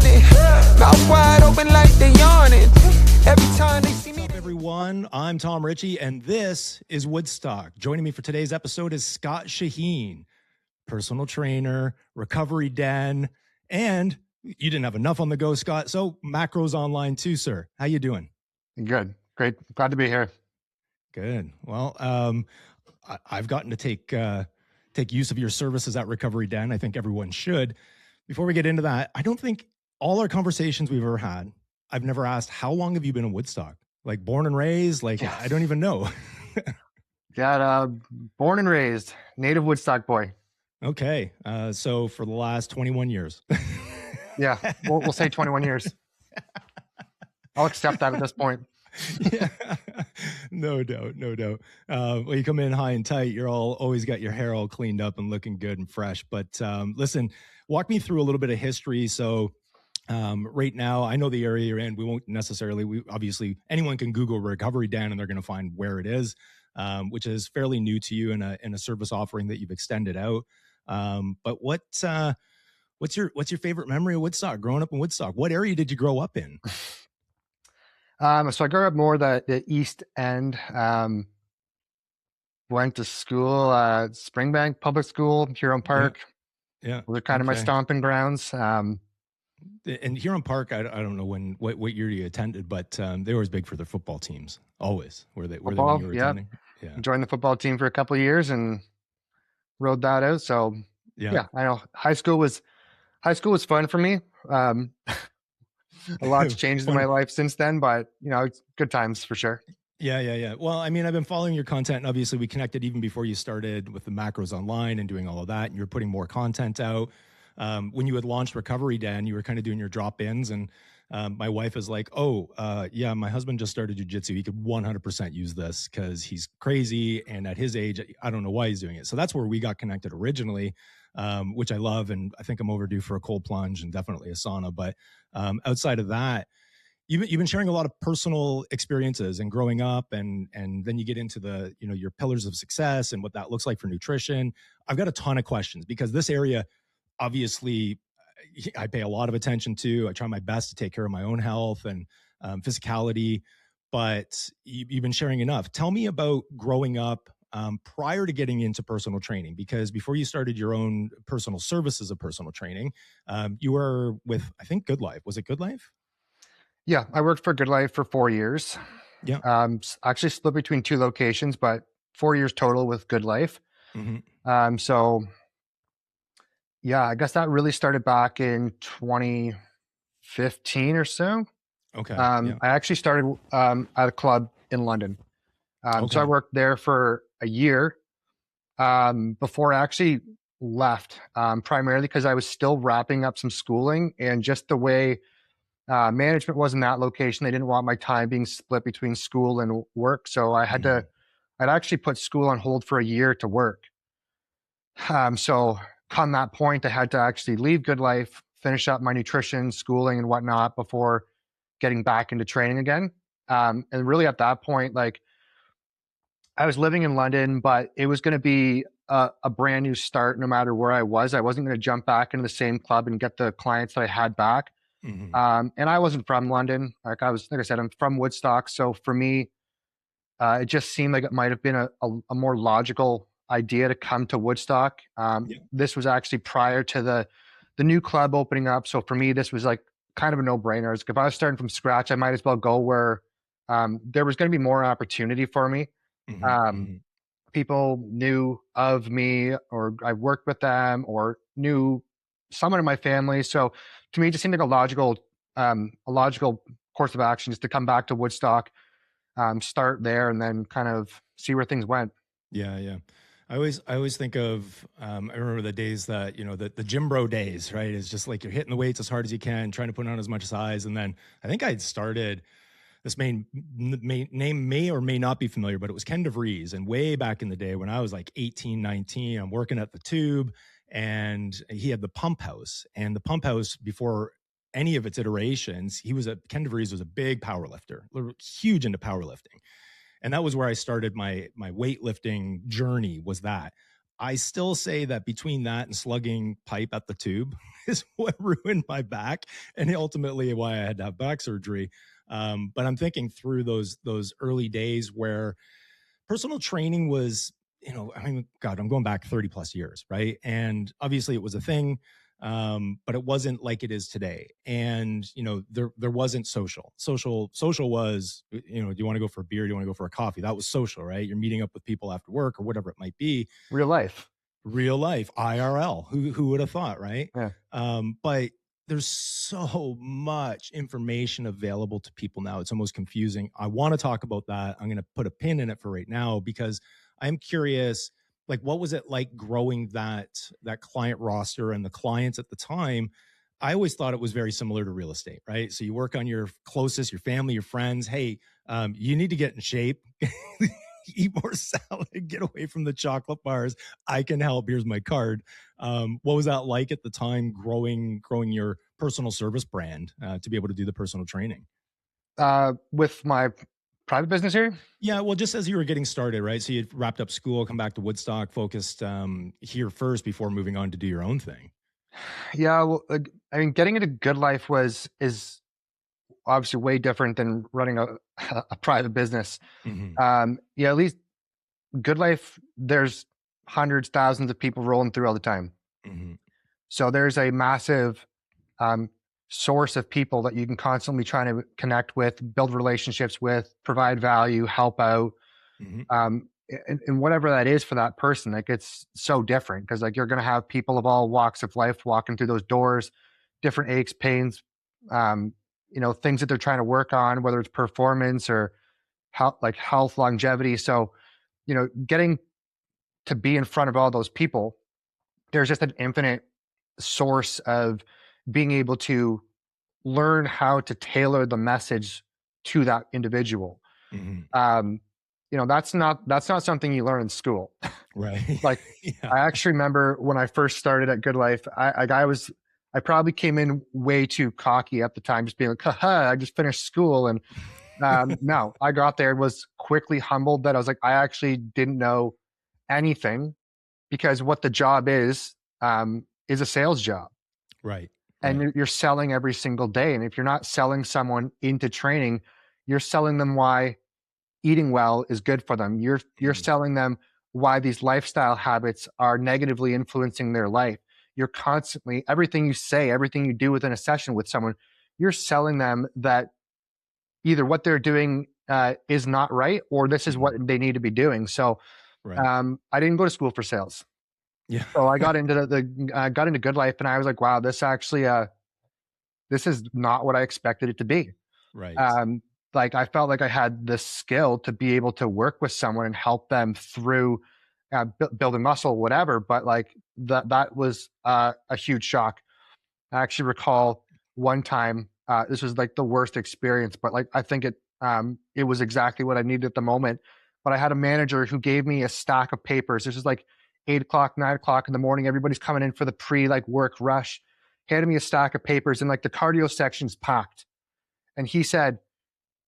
morning. Mouth wide open like they yawning. Every time they see me. What's up, everyone? I'm Tom Ritchie, and this is Woodstock. Joining me for today's episode is Scott Shaheen, personal trainer, recovery den, and you didn't have enough on the go, Scott. So macros online too, sir. How you doing? Good. Great. Glad to be here. Good. Well, I've gotten to take use of your services at Recovery Den. I think everyone should. Before we get into that, I don't think all our conversations we've ever had, I've never asked, how long have you been in Woodstock? Like born and raised? Like, yeah. I don't even know. Yeah, born and raised, native Woodstock boy. Okay. So for the last 21 years. Yeah, we'll say 21 years. I'll accept that at this point. Yeah, no doubt. When you come in high and tight, you're always got your hair all cleaned up and looking good and fresh. But listen, walk me through a little bit of history. So right now, I know the area you're in. We won't necessarily, obviously anyone can Google Recovery Den and they're going to find where it is, which is fairly new to you in a service offering that you've extended out. But what's your favorite memory of Woodstock? Growing up in Woodstock, what area did you grow up in? So I grew up more the East End. Went to school at Springbank Public School, Huron Park. Yeah. Those are kind of my stomping grounds. And Huron Park, I don't know what year you attended, but they were always big for their football teams. Always. Were they when you were attending? Yeah. Joined the football team for a couple of years and rode that out. So yeah, I know high school was fun for me. A lot's changed in my life since then, but it's good times for sure. Yeah. Well, I mean, I've been following your content, and obviously we connected even before you started with the macros online and doing all of that, and you're putting more content out. When you had launched Recovery Den, you were kind of doing your drop-ins, and my wife is like, yeah, my husband just started Jiu-Jitsu. He could 100% use this because he's crazy, and at his age, I don't know why he's doing it. So that's where we got connected originally, which I love, and I think I'm overdue for a cold plunge and definitely a sauna. But outside of that, you've been sharing a lot of personal experiences and growing up, and then you get into the your pillars of success and what that looks like for nutrition. I've got a ton of questions because this area, obviously, I pay a lot of attention to. I try my best to take care of my own health and physicality, but you've been sharing enough. Tell me about growing up prior to getting into personal training, because before you started your own personal services of personal training, you were with, I think, GoodLife. Was it GoodLife? Yeah, I worked for GoodLife for 4 years. Yeah. Actually split between 2 locations, but 4 years total with GoodLife. Mm-hmm. So yeah, I guess that really started back in 2015 or so. Okay. I actually started at a club in London. So I worked there for a year before I actually left, primarily because I was still wrapping up some schooling, and just the way management was in that location, they didn't want my time being split between school and work. So I had I'd actually put school on hold for a year to work. So come that point, I had to actually leave GoodLife, finish up my nutrition, schooling and whatnot before getting back into training again. And really at that point, like, I was living in London, but it was going to be a brand new start no matter where I was. I wasn't going to jump back into the same club and get the clients that I had back. Mm-hmm. And I wasn't from London. Like I said, I'm from Woodstock. So for me, it just seemed like it might have been a more logical idea to come to Woodstock. This was actually prior to the new club opening up. So for me, this was like kind of a no-brainer. If I was starting from scratch, I might as well go where there was going to be more opportunity for me. People knew of me, or I worked with them, or knew someone in my family. So to me, it just seemed like a logical course of action is to come back to Woodstock, start there, and then kind of see where things went. Yeah. I always think of, I remember the days that, the gym bro days, right? It's just like you're hitting the weights as hard as you can, trying to put on as much size. And then I think I'd started, this name may or may not be familiar, but it was Ken DeVries. And way back in the day when I was like 18, 19, I'm working at the Tube, and he had the Pump House. And the Pump House, before any of its iterations, Ken DeVries was a big power lifter, huge into powerlifting. And that was where I started my weightlifting journey, was that. I still say that between that and slugging pipe at the tube is what ruined my back, and ultimately why I had to have back surgery. But I'm thinking through those early days where personal training was, I mean, God, I'm going back 30 plus years, right? And obviously it was a thing, but it wasn't like it is today. And there wasn't social was, do you want to go for a beer, do you want to go for a coffee? That was social, right? You're meeting up with people after work or whatever it might be. Real life IRL. Who would have thought, right? Yeah. But there's so much information available to people now. It's almost confusing. I want to talk about that. I'm going to put a pin in it for right now because I'm curious, like, what was it like growing that client roster and the clients at the time? I always thought it was very similar to real estate, right? So you work on your closest, your family, your friends. Hey, you need to get in shape. Eat more salad, get away from the chocolate bars. I can help. Here's my card. What was that like at the time, growing your personal service brand to be able to do the personal training? With my private business here? Yeah, well, just as you were getting started, right? So you wrapped up school, come back to Woodstock, focused here first before moving on to do your own thing. Yeah, well, I mean, getting into GoodLife is obviously way different than running a private business. Mm-hmm. Yeah, at least GoodLife, there's hundreds, thousands of people rolling through all the time. Mm-hmm. So there's a massive source of people that you can constantly try to connect with, build relationships with, provide value, help out. Mm-hmm. And whatever that is for that person, like it's so different because like you're going to have people of all walks of life walking through those doors, different aches, pains, things that they're trying to work on, whether it's performance or health, longevity. So, getting to be in front of all those people, there's just an infinite source of being able to learn how to tailor the message to that individual. Mm-hmm. That's not something you learn in school. Right. Like, yeah. I actually remember when I first started at GoodLife, I probably came in way too cocky at the time, just being like, haha, I just finished school. And no, I got there and was quickly humbled that I was like, I actually didn't know anything because what the job is a sales job. Right. And you're selling every single day. And if you're not selling someone into training, you're selling them why eating well is good for them. You're selling them why these lifestyle habits are negatively influencing their life. You're constantly, everything you say, everything you do within a session with someone, you're selling them that either what they're doing is not right or this is what they need to be doing. So I didn't go to school for sales. Yeah. So I got into got into GoodLife and I was like, wow, this actually this is not what I expected it to be. Right. Like I felt like I had the skill to be able to work with someone and help them through building muscle, whatever. But like that was a huge shock. I actually recall one time, this was like the worst experience, but like I think it was exactly what I needed at the moment. But I had a manager who gave me a stack of papers. This was like 8 o'clock, 9 o'clock in the morning. Everybody's coming in for the work rush. Handed me a stack of papers and like the cardio section's packed. And he said,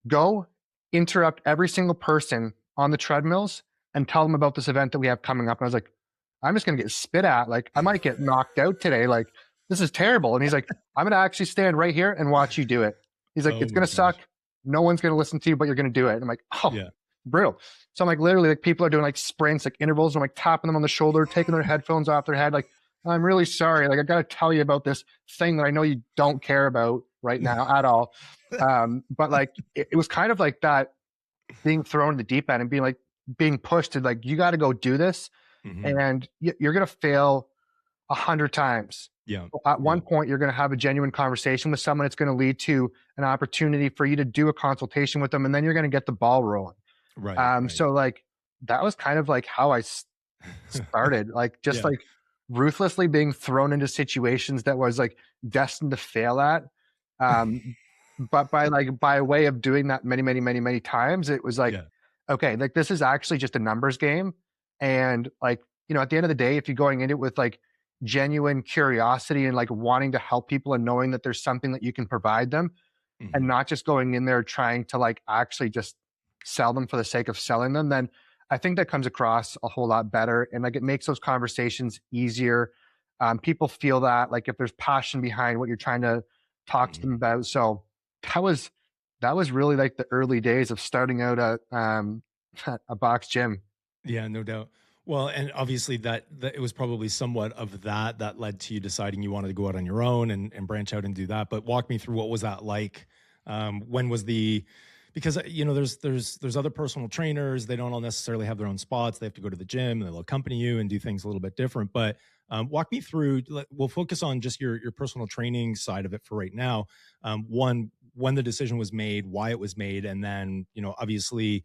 go interrupt every single person on the treadmills and tell them about this event that we have coming up. And I was like, I'm just going to get spit at. Like, I might get knocked out today. Like, this is terrible. And he's like, I'm going to actually stand right here and watch you do it. He's like, it's going to suck. No one's going to listen to you, but you're going to do it. And I'm like, oh, yeah. Brutal. So I'm like, literally, like people are doing like sprints, like intervals. And I'm like tapping them on the shoulder, taking their headphones off their head. Like, I'm really sorry. Like, I got to tell you about this thing that I know you don't care about right now at all. But like, it was kind of like that being thrown in the deep end and being pushed to like, you got to go do this. And you're going to fail 100 times. Yeah. At one point, you're going to have a genuine conversation with someone. It's going to lead to an opportunity for you to do a consultation with them. And then you're going to get the ball rolling. Right. So like, that was kind of like how I started, like just like ruthlessly being thrown into situations that was like destined to fail at. But by way of doing that many times, it was like, okay, like this is actually just a numbers game. And like, at the end of the day, if you're going into it with like genuine curiosity and like wanting to help people and knowing that there's something that you can provide them and not just going in there trying to like actually just sell them for the sake of selling them, then I think that comes across a whole lot better, and like it makes those conversations easier. People feel that like if there's passion behind what you're trying to talk to them about. So that was that was really like the early days of starting out at a box gym. Yeah, no doubt. Well, and obviously that it was probably somewhat of that led to you deciding you wanted to go out on your own and branch out and do that. But walk me through, what was that like? When was the, because there's other personal trainers, they don't all necessarily have their own spots. They have to go to the gym and they'll accompany you and do things a little bit different. But walk me through. We'll focus on just your personal training side of it for right now. One, when the decision was made, why it was made, and then obviously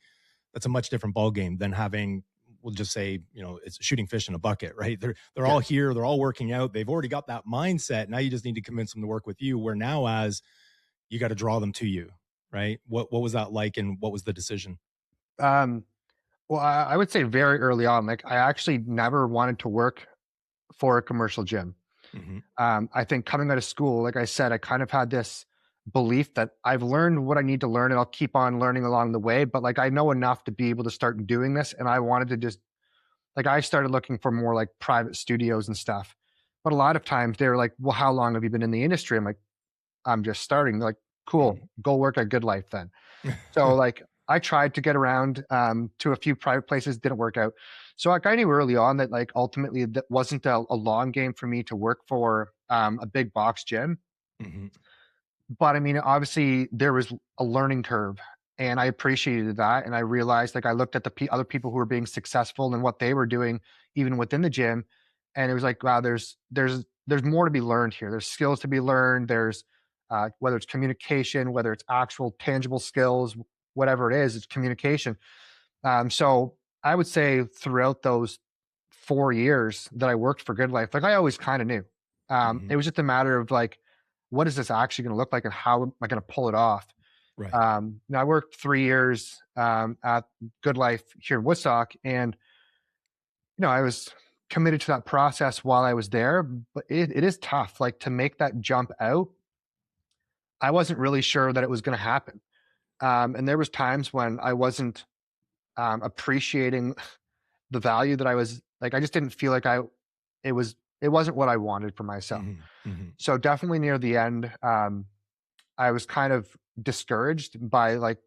that's a much different ball game than having, we'll just say, it's shooting fish in a bucket, right? They're all here, they're all working out, they've already got that mindset. Now you just need to convince them to work with you, where now as you got to draw them to you, right? What was that like, and what was the decision? Um, well, I would say very early on, like I actually never wanted to work for a commercial gym. Mm-hmm. I think coming out of school, like I said, I kind of had this belief that I've learned what I need to learn and I'll keep on learning along the way. But like I know enough to be able to start doing this. And I wanted to just like I started looking for more like private studios and stuff. But a lot of times they're like, well, how long have you been in the industry? I'm like, I'm just starting. They're like, cool, go work at GoodLife then. So like I tried to get around to a few private places, didn't work out. So like I knew early on that like ultimately that wasn't a long game for me to work for a big box gym. Mm-hmm. But I mean, obviously there was a learning curve, and I appreciated that. And I realized like I looked at the other people who were being successful and what they were doing even within the gym, and it was like, wow, there's more to be learned here. There's skills to be learned. There's whether it's communication, whether it's actual tangible skills, whatever it is, it's communication. So I would say throughout those 4 years that I worked for GoodLife, like I always kind of knew. Mm-hmm. It was just a matter of like, what is this actually going to look like, and how am I going to pull it off? Right. Now I worked 3 years at GoodLife here in Woodstock, and I was committed to that process while I was there. But it is tough, like to make that jump out. I wasn't really sure that it was going to happen, and there was times when I wasn't appreciating the value that I was like. I just didn't feel like it wasn't what I wanted for myself. Mm-hmm. Mm-hmm. So definitely near the end, I was kind of discouraged by like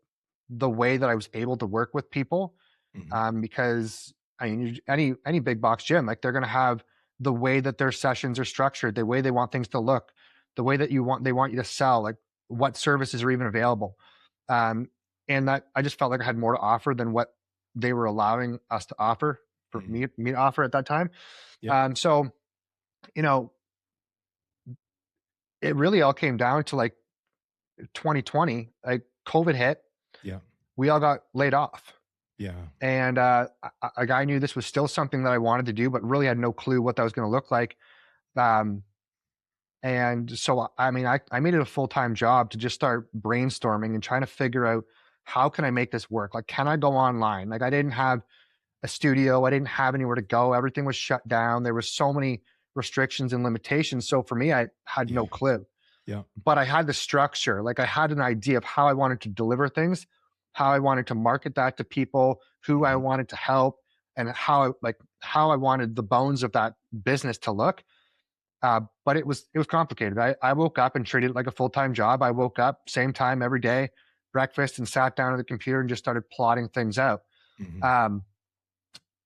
the way that I was able to work with people, Mm-hmm. because I mean, any big box gym, like they're going to have the way that their sessions are structured, the way they want things to look, the way that they want you to sell, like what services are even available, um, and that I just felt like I had more to offer than what they were allowing us to offer for Mm-hmm. me to offer at that time. Yep. So you know, it really all came down to like 2020, like COVID hit, Yeah. we all got laid off. Yeah. And like I knew this was still something that I wanted to do, but really had no clue what that was going to look like. Um, and so, I mean, I made it a full-time job to just start brainstorming and trying to figure out how can I make this work? Like, can I go online? Like, I didn't have a studio. I didn't have anywhere to go. Everything was shut down. There were so many restrictions and limitations. So for me, I had Yeah. no clue. Yeah. But I had the structure. Like I had an idea of how I wanted to deliver things, how I wanted to market that to people, who I Mm-hmm. wanted to help, and how I wanted the bones of that business to look. But it was complicated. I woke up and treated it like a full-time job. I woke up same time every day, breakfast, and sat down at the computer and just started plotting things out. Mm-hmm. Um,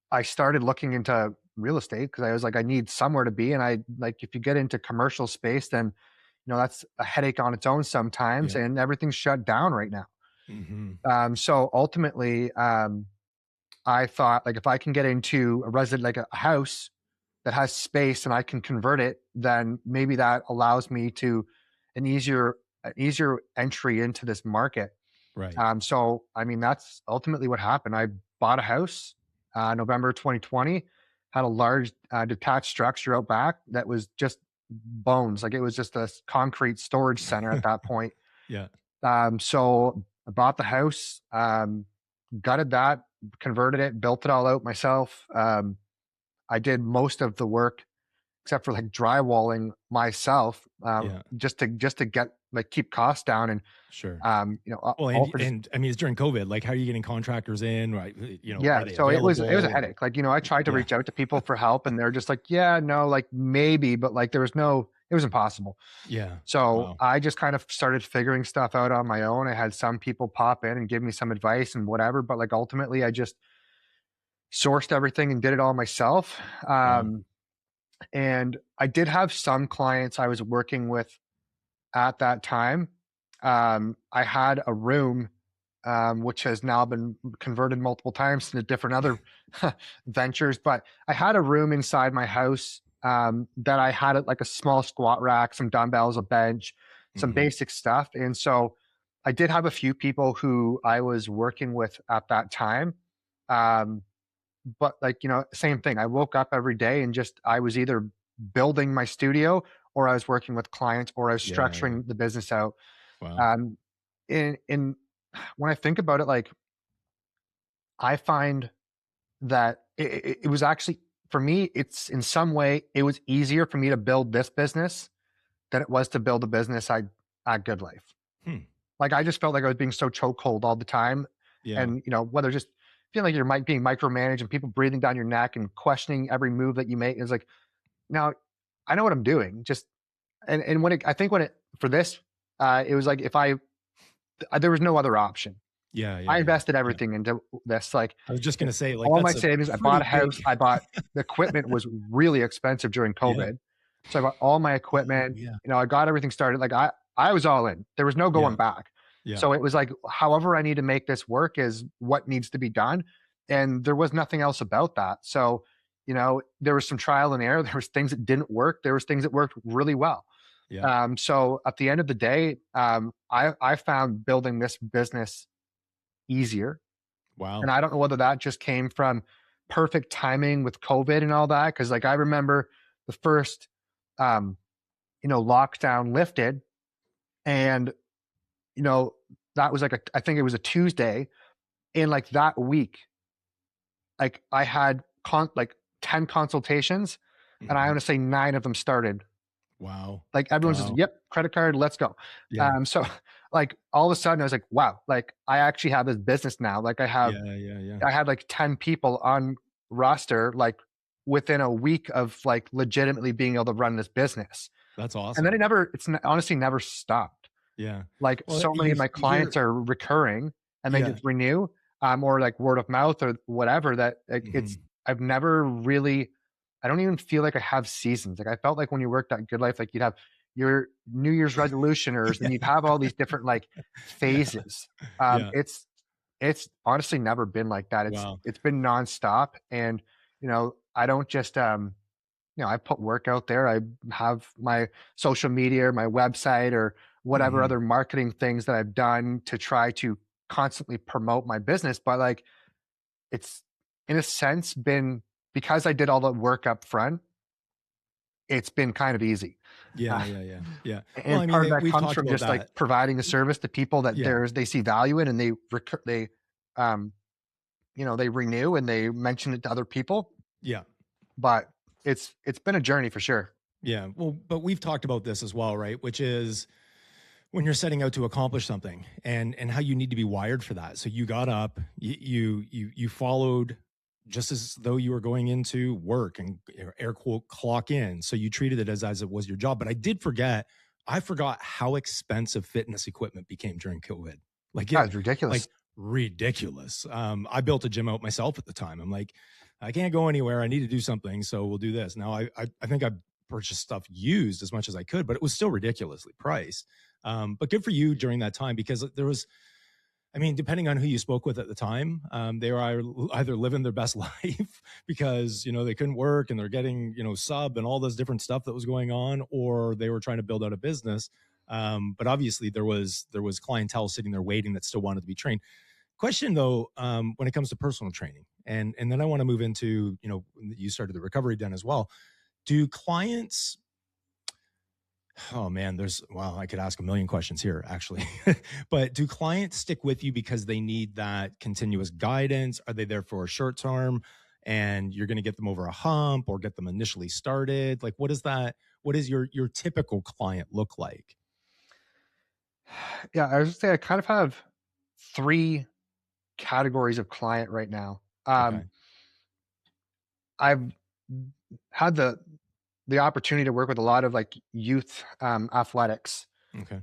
I started looking into real estate because I was like, I need somewhere to be. And I like, if you get into commercial space, then that's a headache on its own sometimes, Yeah. and everything's shut down right now. Mm-hmm. So ultimately, I thought like if I can get into a resident, like a house that has space and I can convert it, then maybe that allows me to an easier entry into this market. Right. So I mean, that's ultimately what happened. I bought a house, November 2020, had a large detached structure out back that was just bones. Like it was just a concrete storage center at that point. Yeah. So I bought the house, gutted that, converted it, built it all out myself. I did most of the work except for like drywalling myself, Yeah. just to get like keep costs down. And Sure. you know, Well, all for just and I mean, it's during COVID. Like, how are you getting contractors in? Right? You know, yeah. are they So it was a available? headache. Like, you know, I tried to Yeah. reach out to people for help, and they're just like, yeah, no, like maybe, but like there was no, it was impossible. Yeah. So Wow. I just kind of started figuring stuff out on my own. I had some people pop in and give me some advice and whatever, but like ultimately I just sourced everything and did it all myself. Wow. And I did have some clients I was working with at that time. I had a room, which has now been converted multiple times into different other ventures, but I had a room inside my house that I had like a small squat rack, some dumbbells, a bench, some Mm-hmm. basic stuff. And so I did have a few people who I was working with at that time. Um, but like, you know, same thing. I woke up every day and just, I was either building my studio, or I was working with clients, or I was Yeah. Yeah. structuring the business out. Wow. Um, in when I think about it, like I find that it was actually, for me, it's in some way, it was easier for me to build this business than it was to build a business at GoodLife. Hmm. Like I just felt like I was being so chokehold all the time. Yeah. And, you know, whether just feeling like you're being micromanaged and people breathing down your neck and questioning every move that you make, is like, now I know what I'm doing. Just, and when it, I think when it, for this, it was like, if there was no other option. Yeah. Yeah. I Yeah. invested Yeah. everything into this. Like I was just gonna say, like, all my that's a savings, I bought pretty a house. big. I bought the equipment was really expensive during Yeah. COVID. So I bought all my Oh, equipment, yeah. you know, I got everything started. Like I was all in. There was no going Yeah. back. Yeah. So it was like, however I need to make this work is what needs to be done. And there was nothing else about that. So, you know, there was some trial and error. There was things that didn't work. There was things that worked really well. Yeah. So at the end of the day, I found building this business easier. And Wow. I don't know whether that just came from perfect timing with COVID and all that. Cause like I remember the first, um, you know, lockdown lifted, and, you know, that was like I think it was a Tuesday. In like that week, like I had like 10 consultations, and I Hmm. want to say 9 of them started. Wow. Like everyone's just, Wow. yep, credit card, let's go. Yeah. So like all of a sudden I was like, wow, like I actually have this business now. Like Yeah. Yeah. Yeah. I had like 10 people on roster, like within a week of like legitimately being able to run this business. That's And then awesome. honestly never stopped. Yeah. Like Well, so many of my you hear. clients are recurring, and they Yeah. just renew, or like word of mouth or whatever, that like Hmm. I've never really, I don't even feel like I have seasons. Like I felt like when you worked at GoodLife, like you'd have your New Year's resolutioners and you'd have all these different like phases. Yeah. It's honestly never been like that. Wow. It's been nonstop. And, you know, I don't just, you know, I put work out there. I have my social media or my website or whatever Hmm. other marketing things that I've done to try to constantly promote my business. But like, it's in a sense been, because I did all the work up front, it's been kind of easy. Yeah. Uh, Yeah. Yeah. Yeah. Well, and I part of mean, that we've comes talked from about just like that. providing a service to people that Yeah. they see value in, and they, um, you know, they renew and they mention it to other people. Yeah. But it's been a journey for sure. Yeah. Well, but we've talked about this as well, right? Which is when you're setting out to accomplish something, and how you need to be wired for that. So you got up, you followed just as though you were going into work, and air quote clock in. So you treated it as it was your job. But I forgot how expensive fitness equipment became during COVID. Like That was ridiculous. like ridiculous. I built a gym out myself at the time. I'm like, I can't go anywhere. I need to do something. So we'll do this. Now I think I purchased stuff used as much as I could, but it was still ridiculously priced. But good for you during that time, because there was, I mean, depending on who you spoke with at the time, they were either living their best life because, you know, they couldn't work and they're getting, you know, sub and all this different stuff that was going on, or they were trying to build out a business. But obviously there was clientele sitting there waiting that still wanted to be trained. Question though, when it comes to personal training, and then I want to move into, you know, you started the recovery den as well. Do clients, oh man, wow, I could ask a million questions here actually. But do clients stick with you because they need that continuous guidance? Are they there for a short term? and you're going to get them over a hump or get them initially started? Like, what does your typical client look like? Yeah, I was just say I kind of have three categories of client right now. Okay. I've had the opportunity to work with a lot of like youth athletics. Okay.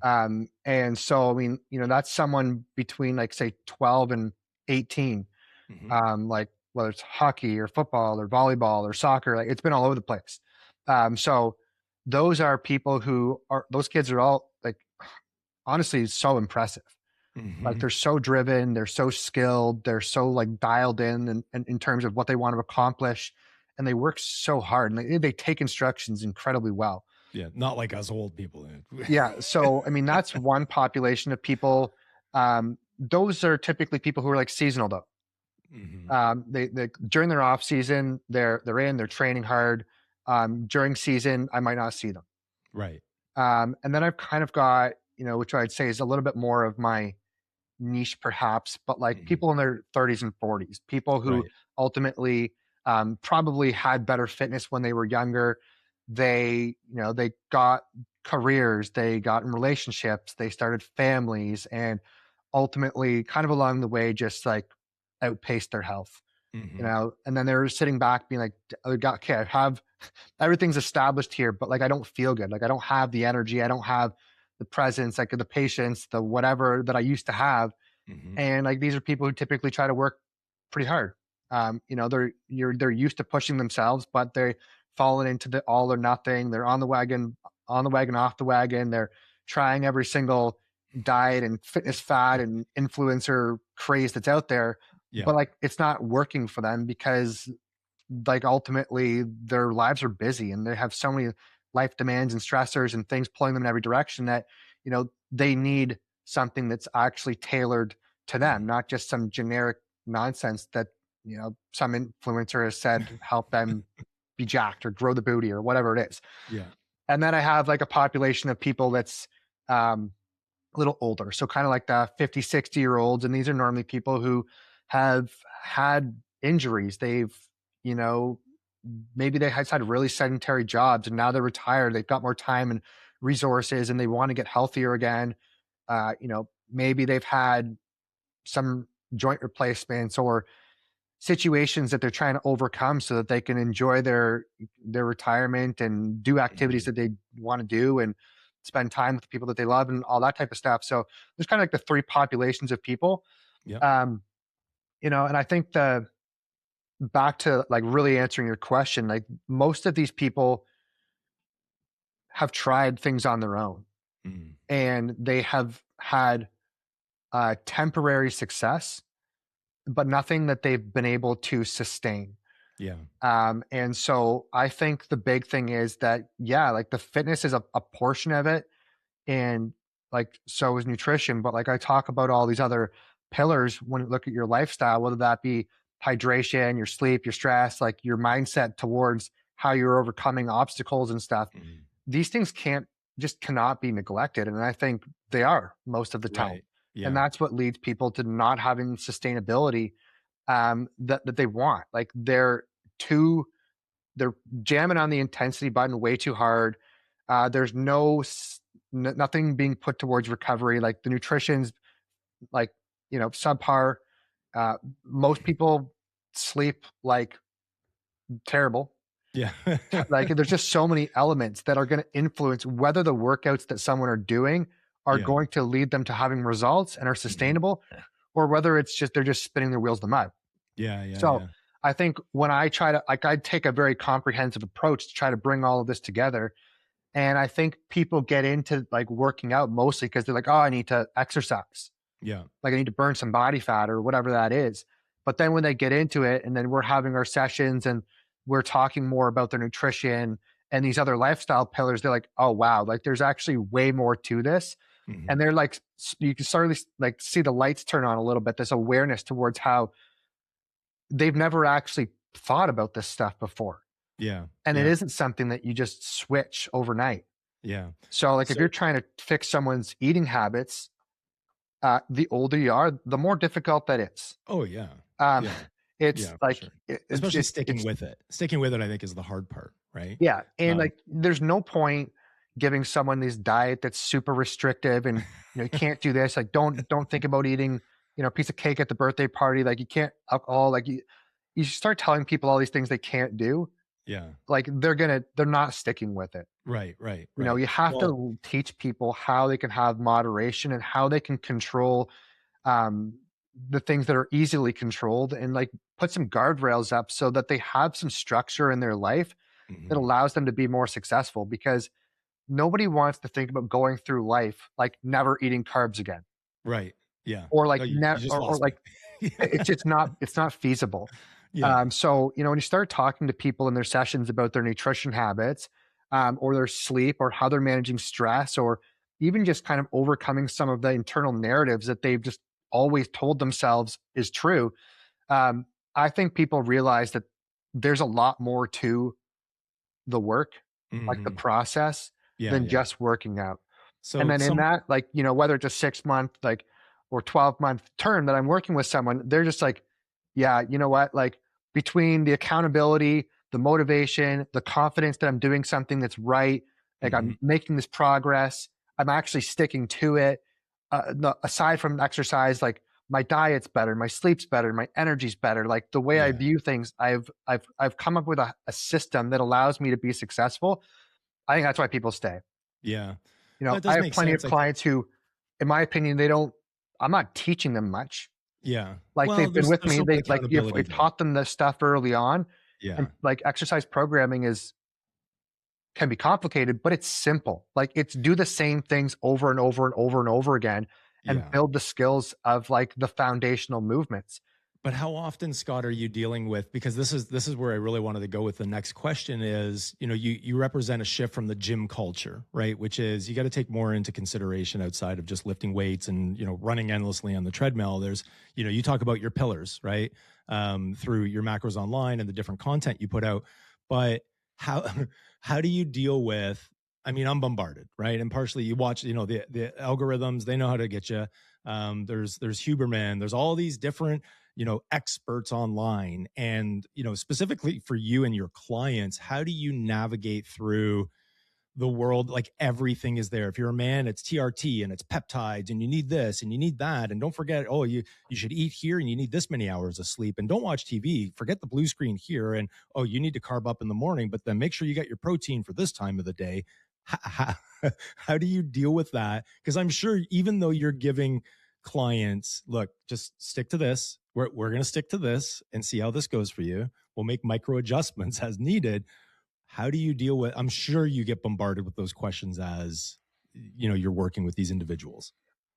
And so, I mean, that's someone between like say 12 and 18, Hmm. like whether it's hockey or football or volleyball or soccer, like it's been all over the place. So those are people those kids are all like, honestly, so impressive. Like Hmm. they're so driven, they're so skilled, they're so like dialed in and in terms of what they want to accomplish. And they work so hard and they take instructions incredibly well. Yeah. Not like us old people. Yeah. So, I mean, that's one population of people. Those are typically people who are like seasonal though. Hmm. They during their off season, they're training hard. During season, I might not see them. Right. And then I've kind of got, which I'd say is a little bit more of my niche perhaps, but like Hmm. people in their 30s and 40s, people who Right. ultimately probably had better fitness when they were younger. They got careers, they got in relationships, they started families, and ultimately kind of along the way just like outpaced their health. Hmm. And then they're sitting back being like, okay, I have everything's established here, but like I don't feel good. Like I don't have the energy, I don't have the presence, like the patience, the whatever that I used to have. Hmm. And like these are people who typically try to work pretty hard. They're used to pushing themselves, but they're falling into the all or nothing. They're on the wagon, off the wagon. They're trying every single diet and fitness fad and influencer craze that's out there, Yeah. but like it's not working for them because like ultimately their lives are busy and they have so many life demands and stressors and things pulling them in every direction that they need something that's actually tailored to them, Mhm. not just some generic nonsense that some influencer has said help them be jacked or grow the booty or whatever it is. Yeah. And then I have like a population of people that's a little older, so kind of like the 50, 60-year olds, and these are normally people who have had injuries. They've you know maybe they had really sedentary jobs and now they're retired, they've got more time and resources and they want to get healthier again. Maybe they've had some joint replacements or situations that they're trying to overcome so that they can enjoy their retirement and do activities Mhm. that they want to do and spend time with the people that they love and all that type of stuff. So there's kind of like the three populations of people. Yep. um and I think the back to like really answering your question, like most of these people have tried things on their own Mm. and they have had temporary success, but nothing that they've been able to sustain. Yeah. And so I think the big thing is that, yeah, like the fitness is a portion of it. And like, so is nutrition. But like I talk about all these other pillars when you look at your lifestyle, whether that be hydration, your sleep, your stress, like your mindset towards how you're overcoming obstacles and stuff. Mhm. These things cannot be neglected. And I think they are most of the time. Right. And Yeah. that's what leads people to not having sustainability that they want. Like they're jamming on the intensity button way too hard. There's nothing being put towards recovery. Like the nutrition's like subpar. Uh, Most people sleep like terrible. Yeah. Like there's just so many elements that are going to influence whether the workouts that someone are doing are Yeah. going to lead them to having results and are Mhm. sustainable, or whether it's just they're just spinning their wheels in the mud. Yeah, yeah, So yeah. I think when I try to I take a very comprehensive approach to try to bring all of this together. And I think people get into like working out mostly because they're like, oh, I need to exercise. Yeah. Like I need to burn some body fat or whatever that is. But then when they get into it and then we're having our sessions and we're talking more about their nutrition and these other lifestyle pillars, they're like, oh wow, like there's actually way more to this. And Mhm. they're like, you can sort of like see the lights turn on a little bit, this awareness towards how they've never actually thought about this stuff before. Yeah. And it Yeah. isn't something that you just switch overnight. Yeah. So like if So you're trying to fix someone's eating habits, the older you are, the more difficult that is. oh, yeah. Um, Yeah. It's Yeah, for like, sure. Especially sticking it's, with it. Sticking with it, I think, is the hard part, right? yeah. And Um, like, there's no point giving someone this diet that's super restrictive and, you can't do this. Like, don't think about eating, a piece of cake at the birthday party. Like, you can't alcohol, like you start telling people all these things they can't do. yeah. Like, they're not sticking with it. Right, right, right. You have Well, to teach people how they can have moderation and how they can control um, the things that are easily controlled, and like put some guardrails up so that they have some structure in their life that mhm, allows them to be more successful, because nobody wants to think about going through life like never eating carbs again, right. Yeah. or No, like you just or lost me. like it's not feasible. Yeah. So, when you start talking to people in their sessions about their nutrition habits, or their sleep, or how they're managing stress, or even just kind of overcoming some of the internal narratives that they've just always told themselves is true, um, I think people realize that there's a lot more to the work, like the Mhm. process, Yeah, than yeah. just working out. And So then in some that, like, whether it's a 6 month, like, or 12-month term that I'm working with someone, they're just like, yeah, you know what? Like, between the accountability, the motivation, the confidence that I'm doing something that's right, like I'm mhm. making this progress, I'm actually sticking to it. Aside from exercise, like my diet's better, my sleep's better, my energy's better. Like the way I Yeah, view things, I've come up with a system that allows me to be successful. I think that's why people stay. yeah. It I does have make plenty of sense, I think. clients who, in my opinion, I'm not teaching them much. Yeah. Like, Well, they've been with there's me. so much They like, accountability we've there. taught them this stuff early on, and Yeah. like exercise programming can be complicated, but it's simple. Like, it's do the same things over and over and over and over again, and Yeah. build the skills of like the foundational movements. But how often, Scott, are you dealing with, because this is where I really wanted to go with the next question is, you represent a shift from the gym culture, right? Which is you got to take more into consideration outside of just lifting weights and, running endlessly on the treadmill. There's, you talk about your pillars, right? Through your macros online and the different content you put out. But how how do you deal with, I mean, I'm bombarded, right? And partially you watch, the algorithms, they know how to get you. There's Huberman, there's all these different experts online, and specifically for you and your clients, how do you navigate through the world? Like, everything is there. If you're a man, it's TRT and it's peptides, and you need this and you need that, and don't forget, oh, you should eat here, and you need this many hours of sleep, and don't watch TV, forget the blue screen here, and oh, you need to carb up in the morning, but then make sure you got your protein for this time of the day. How do you deal with that? Because I'm sure, even though you're giving clients, look, just stick to this, we're going to stick to this and see how this goes for you, we'll make micro adjustments as needed. How do you deal with, I'm sure you get bombarded with those questions as you're working with these individuals.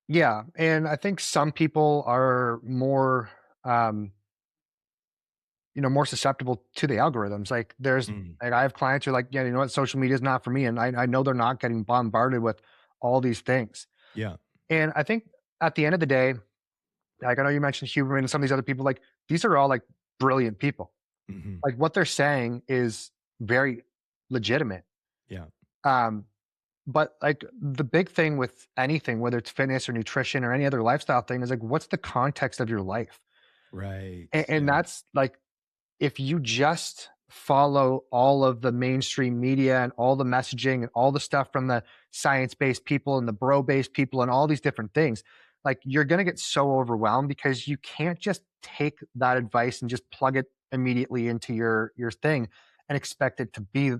Yeah, and I think some people are more, um, more susceptible to the algorithms. Like, Mm, I have clients who are like, yeah, you know what, social media is not for me, and I know they're not getting bombarded with all these things. yeah. And I think at the end of the day, like, I know you mentioned Huberman and some of these other people, like, these are all like brilliant people. Hmm. Like, what they're saying is very legitimate. Yeah. Um, but like, the big thing with anything, whether it's fitness or nutrition or any other lifestyle thing, is like, what's the context of your life? Right. And Yeah. that's like, if you just follow all of the mainstream media and all the messaging and all the stuff from the science-based people and the bro-based people and all these different things, like, you're going to get so overwhelmed, because you can't just take that advice and just plug it immediately into your thing and expect it to be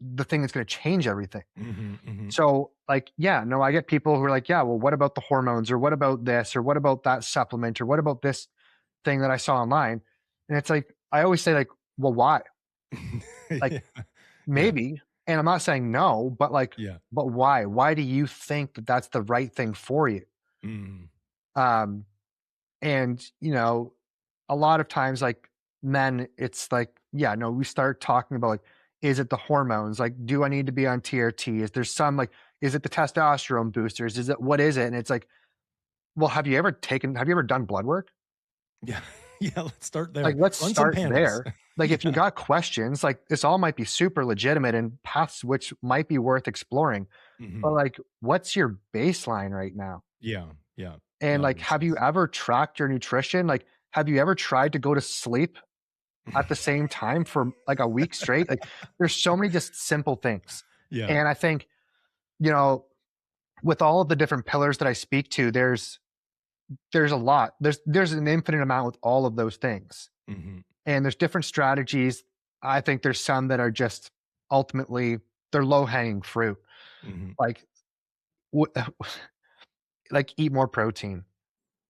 the thing that's going to change everything. Hmm. Hmm. So, like, yeah, no, I get people who are like, yeah, well, what about the hormones, or what about this, or what about that supplement, or what about this thing that I saw online? And it's like, I always say, like, well, why? Like, Yeah. Yeah. maybe, and I'm not saying no, but like, Yeah. but why? Why do you think that that's the right thing for you? Mm, Um, and a lot of times, like, men, it's like, yeah, no, we start talking about, like, is it the hormones? Like, do I need to be on TRT? Is there some, like, is it the testosterone boosters? Is it, what is it? And it's like, well, have you ever done blood work? yeah. Yeah. Let's start Like, there. let's Run some start panels. there. Like, if you Yeah. got questions, like, this all might be super legitimate and paths which might be worth exploring. But Hmm. like, what's your baseline right now? Yeah. Yeah. And No, it like, makes have you sense. ever tracked your nutrition? Like, have you ever tried to go to sleep at the same time for like a week straight? Like there's so many just simple things. Yeah. And I think, you know, with all of the different pillars that I speak to, there's a lot. There's an infinite amount with all of those things. Mm-hmm. And there's different strategies. I think there's some that are just ultimately they're low hanging fruit. Mm-hmm. Like like eat more protein.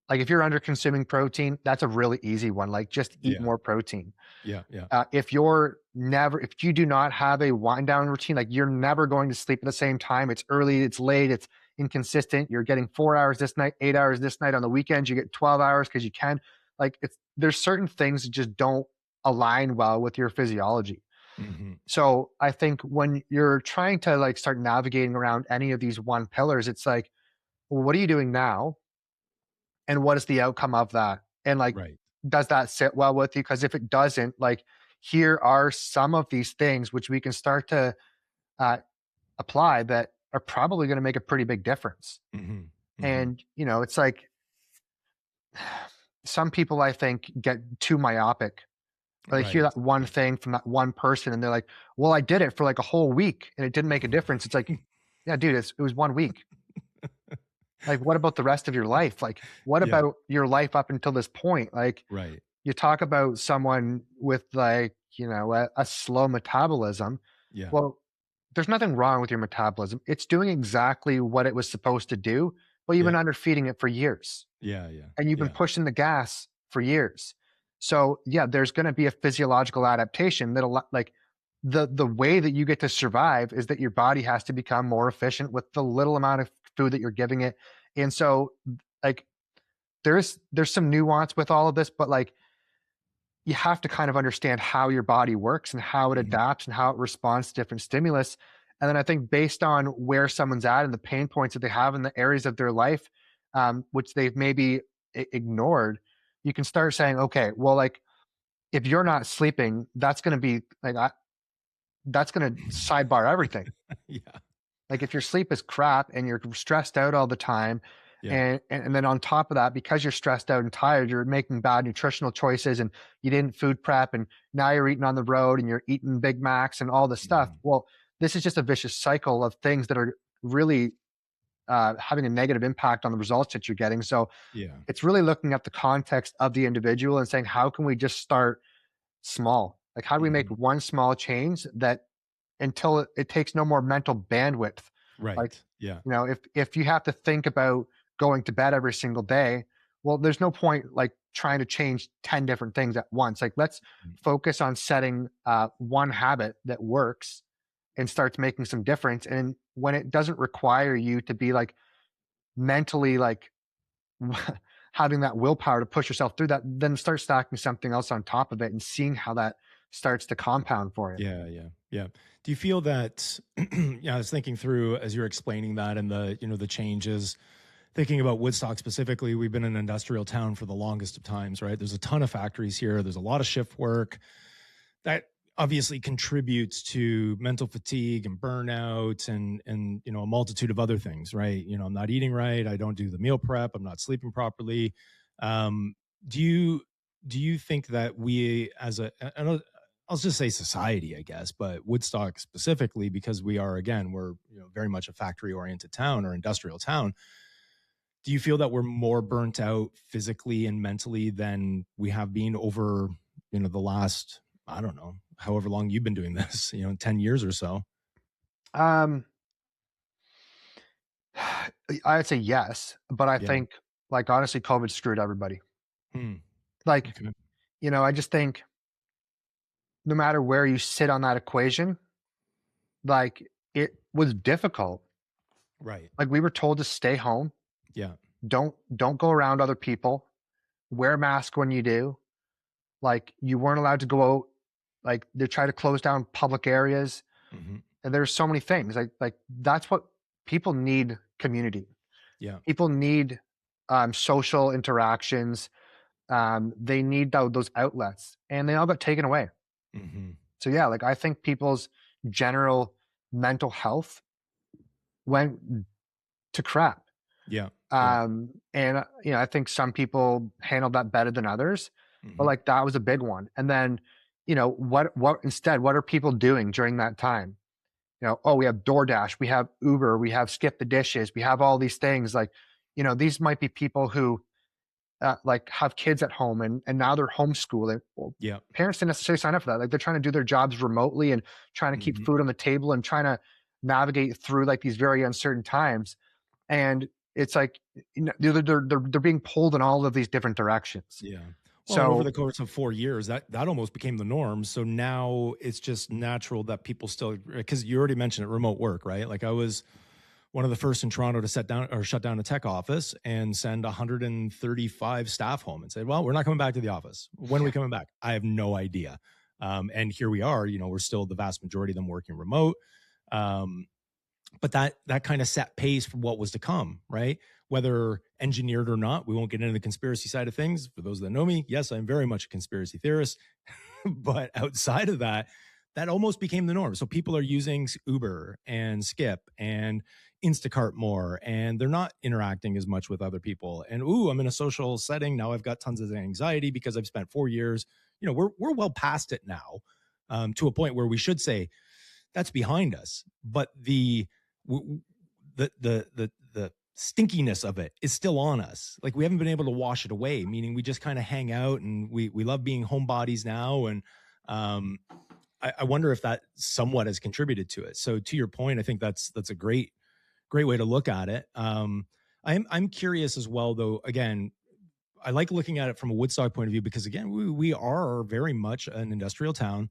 Like if you're under consuming protein, that's a really easy one. Like just eat Yeah. more protein. Yeah. Yeah. If you do not have a wind down routine, like you're never going to sleep at the same time. It's early, it's late, it's inconsistent. You're getting 4 hours this night, 8 hours this night. On the weekends, you get 12 hours because you can. Like there's certain things that just don't align well with your physiology. Mm-hmm. So I think when you're trying to like start navigating around any of these one pillars, it's like, well, what are you doing now? And what is the outcome of that? And like, Right. does that sit well with you? Because if it doesn't, like, here are some of these things which we can start to apply that are probably going to make a pretty big difference. Mm-hmm. Mm-hmm. And, you know, it's like some people I think get too myopic. They hear Right. that one thing from that one person and they're like, well, I did it for like a whole week and it didn't make a difference. It's like, yeah, dude, it was 1 week. Like, what about the rest of your life? Like, what Yeah. about your life up until this point? Like, Right. you talk about someone with like, you know, a slow metabolism. Yeah. Well, there's nothing wrong with your metabolism. It's doing exactly what it was supposed to do, but you've been Yeah. underfeeding it for years Yeah. Yeah. and you've been Yeah. pushing the gas for years. So yeah, there's going to be a physiological adaptation that'll like the way that you get to survive is that your body has to become more efficient with the little amount of food that you're giving it. And so like there's some nuance with all of this, but like you have to kind of understand how your body works and how it Mm-hmm. adapts and how it responds to different stimulus. And then I think based on where someone's at and the pain points that they have in the areas of their life, which they've maybe ignored, you can start saying, okay, well, like if you're not sleeping, that's going to be like, that's going to sidebar everything. Yeah. Like if your sleep is crap and you're stressed out all the time, Yeah. and then on top of that, because you're stressed out and tired, you're making bad nutritional choices and you didn't food prep and now you're eating on the road and you're eating Big Macs and all this stuff. Mm-hmm. Well, this is just a vicious cycle of things that are really having a negative impact on the results that you're getting. So Yeah. it's really looking at the context of the individual and saying, how can we just start small? Like how do we make Mm-hmm. one small change that until it takes no more mental bandwidth? Like, Right. Yeah. you know, if you have to think about going to bed every single day, well, there's no point like trying to change 10 different things at once. Like let's Mm-hmm. focus on setting one habit that works and starts making some difference. And when it doesn't require you to be like mentally like having that willpower to push yourself through that, then start stacking something else on top of it and seeing how that starts to compound for you. Yeah, yeah, yeah. Do you feel that? Yeah, I was thinking through as you're explaining that and the changes. Thinking about Woodstock specifically, we've been an industrial town for the longest of times, right? There's a ton of factories here. There's a lot of shift work that obviously contributes to mental fatigue and burnout and a multitude of other things, right? I'm not eating right. I don't do the meal prep. I'm not sleeping properly. Um, do you think that we as I'll just say society, I guess, but Woodstock specifically, because we're very much a factory oriented town or industrial town. Do you feel that we're more burnt out physically and mentally than we have been over, the last, I don't know, however long you've been doing this, 10 years or so? Um, I'd say yes, but I Yeah. think like honestly, COVID screwed everybody. Hmm. Like, Okay. I just think no matter where you sit on that equation, like it was difficult. Right. Like we were told to stay home, Yeah. don't go around other people, wear a mask when you do. Like you weren't allowed to go out. Like they try to close down public areas, Hmm. and there's so many things. Like that's what people need. Community. Yeah. People need social interactions. They need those outlets, and they all got taken away. Hmm. So yeah, like I think people's general mental health went to crap. Yeah. And I think some people handled that better than others, but Mm-hmm. like that was a big one. And then, what instead, what are people doing during that time? Oh, we have DoorDash, we have Uber, we have Skip the Dishes, we have all these things. Like, these might be people who like have kids at home and now they're homeschooling. Well, Yeah. parents didn't necessarily sign up for that. Like they're trying to do their jobs remotely and trying to keep Mm-hmm. food on the table and trying to navigate through like these very uncertain times. And it's like, they're being pulled in all of these different directions. Yeah. Well, and over So the course of 4 years, that almost became the norm. So now it's just natural that people still, because you already mentioned it, remote work, right? Like I was one of the first in Toronto to shut down a tech office and send 135 staff home and said, well, we're not coming back to the office. When are we coming back? I have no idea. And here we are, we're still the vast majority of them working remote. But that kind of set pace for what was to come, right? Whether engineered or not, we won't get into the conspiracy side of things. For those that know me, yes, I'm very much a conspiracy theorist. But outside of that, that almost became the norm. So people are using Uber and Skip and Instacart more, and they're not interacting as much with other people. And I'm in a social setting now. I've got tons of anxiety because I've spent 4 years. We're well past it now, to a point where we should say that's behind us. But the stinkiness of it is still on us. Like we haven't been able to wash it away, meaning we just kind of hang out and we love being homebodies now. And I wonder if that somewhat has contributed to it. So to your point, I think that's a great way to look at it. I'm curious as well, though. Again, I like looking at it from a Woodstock point of view because again, we are very much an industrial town.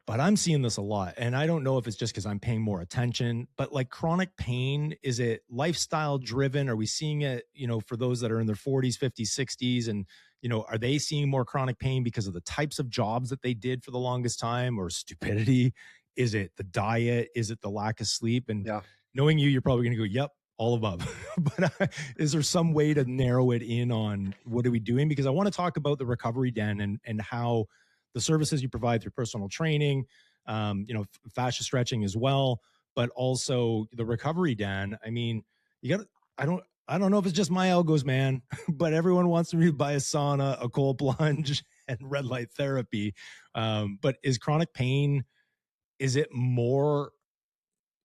But I'm seeing this a lot. And I don't know if it's just because I'm paying more attention, but like chronic pain, is it lifestyle driven? Are we seeing it, for those that are in their 40s, 50s, 60s? And, are they seeing more chronic pain because of the types of jobs that they did for the longest time or stupidity? Is it the diet? Is it the lack of sleep? And yeah. knowing you're probably going to go, yep, all above. But is there some way to narrow it in on what are we doing? Because I want to talk about the recovery den and how the services you provide through personal training, fascia stretching as well, but also the recovery den. I mean, I don't know if it's just my elbows, man, but everyone wants to buy a sauna, a cold plunge, and red light therapy. But is chronic pain, is it more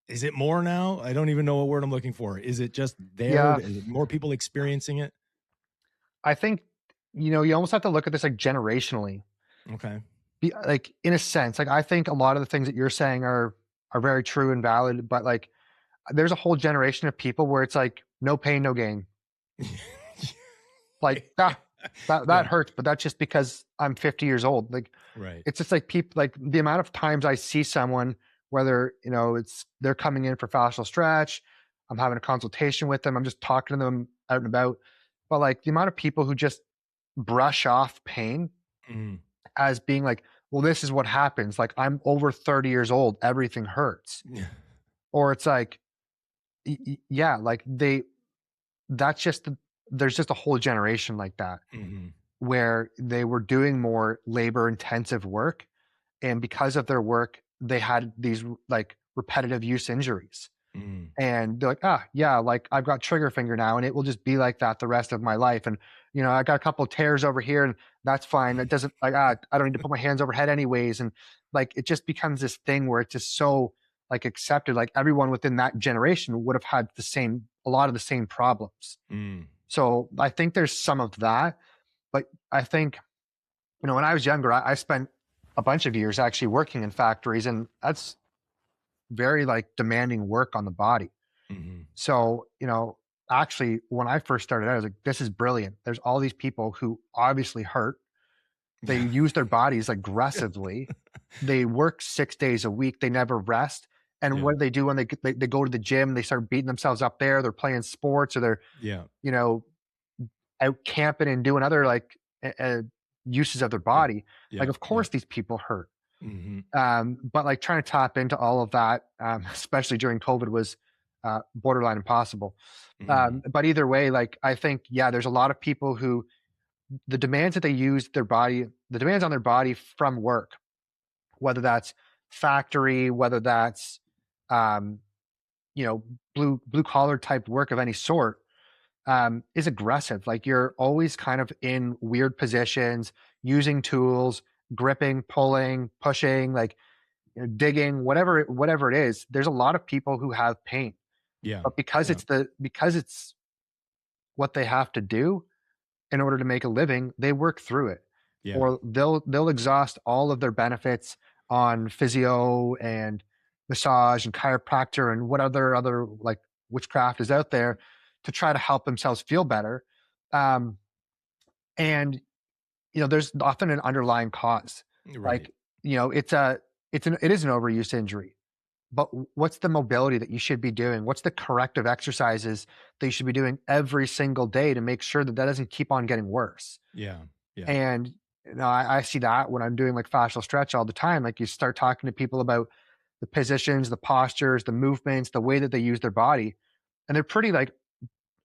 now? I don't even know what word I'm looking for. Is it just there? Yeah, Is it more people experiencing it? I think, you almost have to look at this like generationally. Okay. Like in a sense, like I think a lot of the things that you're saying are very true and valid, but like there's a whole generation of people where it's like no pain, no gain. Like that hurts, but that's just because I'm 50 years old. Like, right. it's just like people, like the amount of times I see someone, whether, they're coming in for fascial stretch, I'm having a consultation with them, I'm just talking to them out and about. But like the amount of people who just brush off pain as being like, well, this is what happens. Like I'm over 30 years old, everything hurts. Yeah. Or it's like, yeah, like that's just, there's just a whole generation like that where they were doing more labor intensive work. And because of their work, they had these like repetitive use injuries. And they're like, yeah, like I've got trigger finger now and it will just be like that the rest of my life. And, I got a couple of tears over here and that's fine. It doesn't like, I don't need to put my hands overhead anyways. And like, it just becomes this thing where it's just so like accepted. Like everyone within that generation would have had a lot of the same problems. So I think there's some of that, but I think, when I was younger, I spent a bunch of years actually working in factories, and that's very like demanding work on the body. So, actually when I first started out, I was like, this is brilliant. There's all these people who obviously hurt. They use their bodies aggressively. They work 6 days a week. They never rest. And what do they do when they go to the gym? They start beating themselves up there. They're playing sports, or they're, out camping and doing other like uses of their body. Like, of course these people hurt. But like trying to tap into all of that, especially during COVID, was borderline impossible. But either way, like I think, there's a lot of people who the demands that they use the demands on their body from work, whether that's factory, whether that's blue collar type work of any sort, is aggressive. Like you're always kind of in weird positions, using tools, gripping, pulling, pushing, like digging, whatever it is. There's a lot of people who have pain, Yeah. but because it's what they have to do in order to make a living, they work through it, Yeah. or they'll exhaust all of their benefits on physio and massage and chiropractor and what other like witchcraft is out there to try to help themselves feel better. Um, and there's often an underlying cause. Right. Like, it is an overuse injury, but what's the mobility that you should be doing? What's the corrective exercises that you should be doing every single day to make sure that doesn't keep on getting worse? Yeah. Yeah. And I see that when I'm doing like fascial stretch all the time. Like you start talking to people about the positions, the postures, the movements, the way that they use their body, and they're pretty like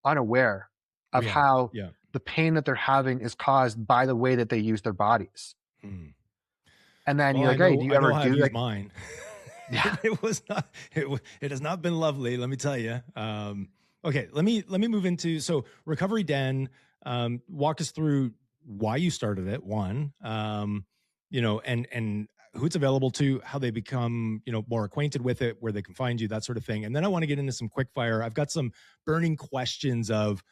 unaware of Yeah. how Yeah. the pain that they're having is caused by the way that they use their bodies. Hmm. And then Well, you're like, hey, do you ever do like mine? Yeah. It has not been lovely, let me tell you. Okay, let me move into, so Recovery Den. Walk us through why you started it, one, and who it's available to, how they become, more acquainted with it, where they can find you, that sort of thing. And then I want to get into some quick fire. I've got some burning questions of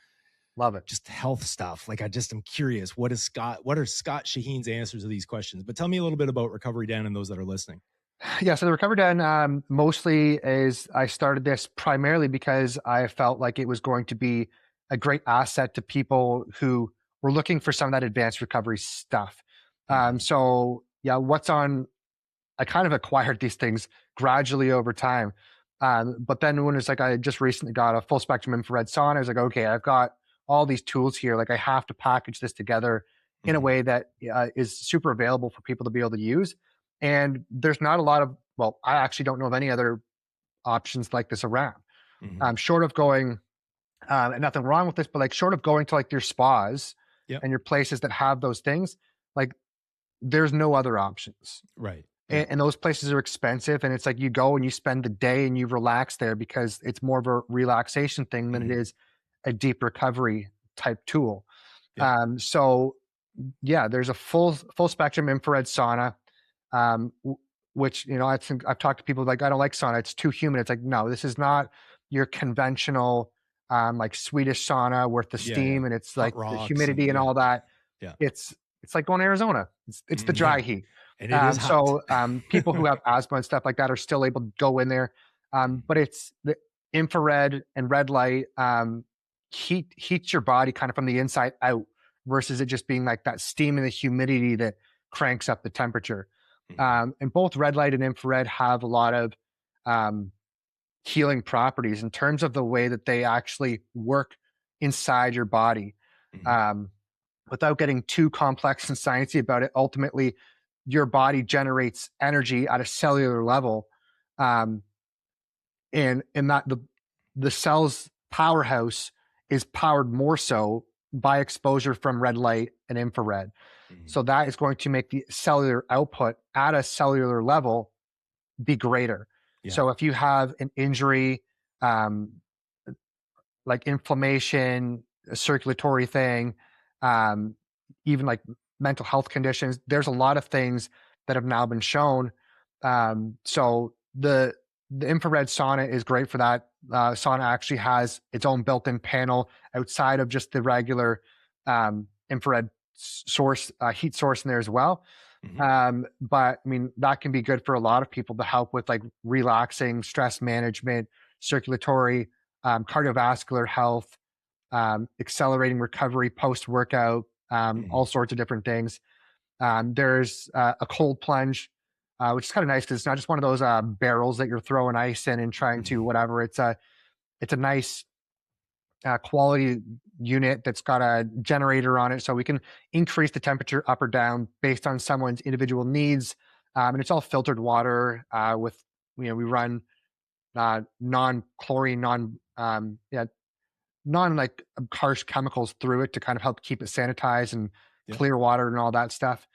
Love it. just health stuff. Like I'm curious, what are Scott Shaheen's answers to these questions? But tell me a little bit about Recovery Den and those that are listening. Yeah, so the Recovery Den mostly is, I started this primarily because I felt like it was going to be a great asset to people who were looking for some of that advanced recovery stuff. So yeah, I kind of acquired these things gradually over time. But then when it's like, I just recently got a full spectrum infrared sauna, I was like, okay, I've got all these tools here. Like I have to package this together in a way that is super available for people to be able to use. And there's not a lot of, well, I actually don't know of any other options like this around. Short of going, and nothing wrong with this, but like short of going to like your spas and your places that have those things, like there's no other options. Right. And those places are expensive. And it's like you go and you spend the day and you relax there because it's more of a relaxation thing than it is a deep recovery type tool. So yeah, there's a full spectrum infrared sauna, which, I think I've talked to people like, I don't like sauna, it's too humid. It's like, no, this is not your conventional, like Swedish sauna with the steam and it's Hot like the humidity and all that. Yeah. It's like going to Arizona. It's the dry heat. And it is hot. So people who have asthma and stuff like that are still able to go in there. But it's the infrared and red light heats your body kind of from the inside out versus it just being like that steam and the humidity that cranks up the temperature. And both red light and infrared have a lot of healing properties in terms of the way that they actually work inside your body. Without getting too complex and sciencey about it, ultimately your body generates energy at a cellular level. And that the cell's powerhouse is powered more so by exposure from red light and infrared. So that is going to make the cellular output at a cellular level be greater. So if you have an injury, like inflammation, a circulatory thing, even like mental health conditions, there's a lot of things that have now been shown. So the infrared sauna is great for that. Sauna actually has its own built-in panel outside of just the regular infrared source, heat source in there as well. But I mean, that can be good for a lot of people to help with like relaxing, stress management, circulatory, cardiovascular health, accelerating recovery post-workout, all sorts of different things. There's a cold plunge, which is kind of nice because it's not just one of those barrels that you're throwing ice in and trying to whatever. It's a nice quality unit that's got a generator on it, so we can increase the temperature up or down based on someone's individual needs. And it's all filtered water with, we run non-chlorine, non like harsh chemicals through it to kind of help keep it sanitized and clear water and all that stuff.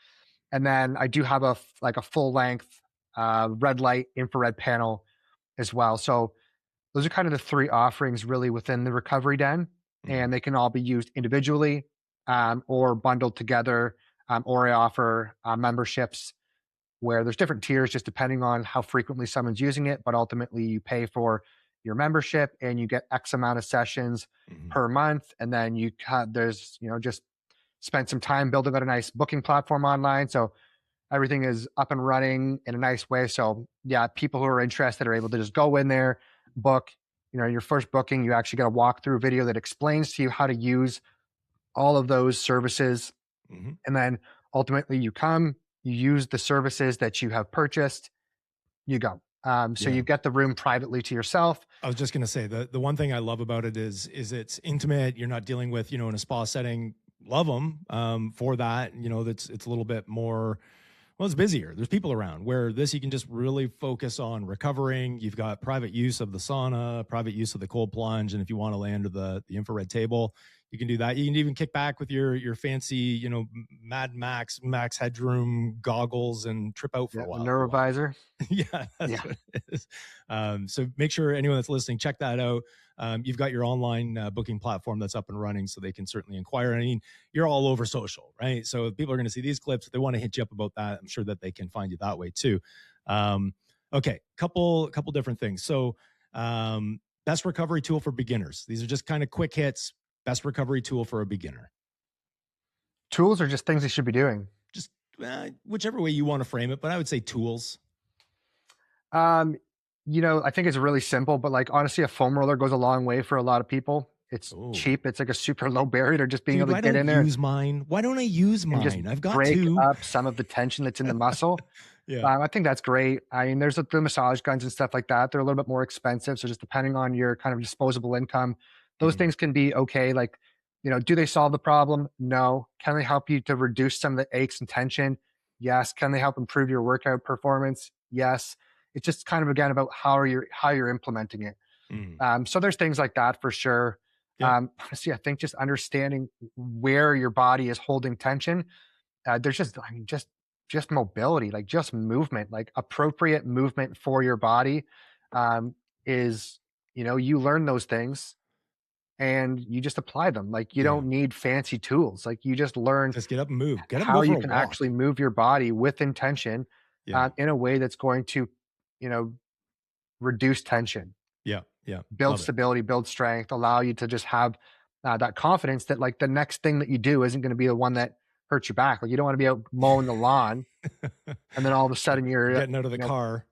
And then I do have a full length red light infrared panel as well. So those are kind of the 3 offerings really within the Recovery Den, and they can all be used individually, or bundled together, or I offer memberships where there's different tiers just depending on how frequently someone's using it, but ultimately you pay for your membership and you get X amount of sessions per month, and then there's just spend some time building out a nice booking platform online, so everything is up and running in a nice way. So yeah, people who are interested are able to just go in there, book. Your first booking, you actually get a walkthrough video that explains to you how to use all of those services. And then ultimately you come, you use the services that you have purchased, you go. So you get the room privately to yourself. I was just going to say the one thing I love about it is it's intimate. You're not dealing with, in a spa setting. Love them for that. It's a little bit more, well, it's busier. There's people around, where this, you can just really focus on recovering. You've got private use of the sauna, private use of the cold plunge. And if you want to lay under the infrared table, you can do that. You can even kick back with your fancy, Mad Max headroom goggles and trip out for a while. Neurovisor. Yeah, that's what it is. So make sure anyone that's listening, check that out. You've got your online booking platform that's up and running, so they can certainly inquire. I mean, you're all over social, right? So people are going to see these clips. If they want to hit you up about that, I'm sure that they can find you that way too. Okay, couple different things. So best recovery tool for beginners. These are just kind of quick hits. Best recovery tool for a beginner. Tools are just things they should be doing. Just whichever way you want to frame it, but I would say tools. I think it's really simple, but like honestly, a foam roller goes a long way for a lot of people. It's cheap. It's like a super low barrier to just being able to get in there. Use mine. Why don't I use mine? I've got break up some of the tension that's in the muscle. I think that's great. I mean, there's the massage guns and stuff like that. They're a little bit more expensive. So just depending on your kind of disposable income, those things can be okay. Like, do they solve the problem? No. Can they help you to reduce some of the aches and tension? Yes. Can they help improve your workout performance? Yes. It's just kind of, again, about how you're implementing it. So there's things like that for sure. Honestly, I think just understanding where your body is holding tension. There's just mobility, like just movement, like appropriate movement for your body is, you learn those things and you just apply them. Like you don't need fancy tools. Like you just learn. Just get up and move. How you can actually move your body with intention in a way that's going to, reduce tension. Build stability, build strength, allow you to just have that confidence that like the next thing that you do isn't going to be the one that hurts your back. Like you don't want to be out mowing the lawn and then all of a sudden you're getting out of the car.